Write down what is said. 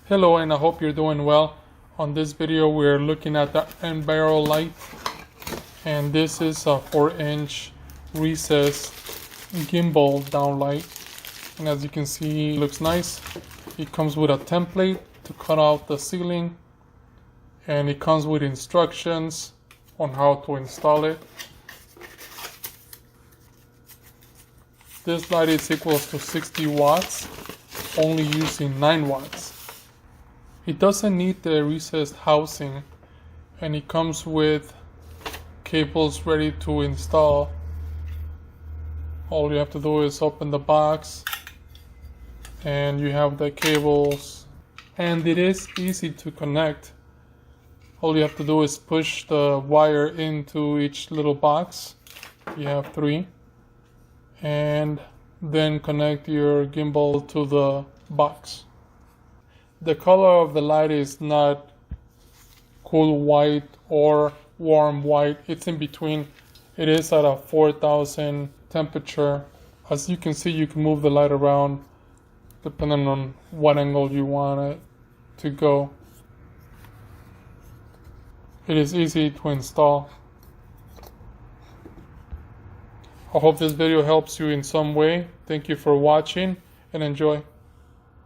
Hello, and I hope you're doing well. On this video we're looking at the EnviroLite, and this is a 4-inch recessed gimbal downlight, and as you can see, it looks nice. It comes with a template to cut out the ceiling, and it comes with instructions on how to install it. This light is equals to 60 watts, only using 9 watts. It doesn't need the recessed housing, and it comes with cables ready to install. All you have to do is open the box and you have the cables, and it is easy to connect. All you have to do is push the wire into each little box. You have 3, and then connect your gimbal to the box. The color of the light is not cool white or warm white. It's in between. It is at a 4000 temperature. As you can see, you can move the light around depending on what angle you want it to go. It is easy to install. I hope this video helps you in some way. Thank you for watching and enjoy.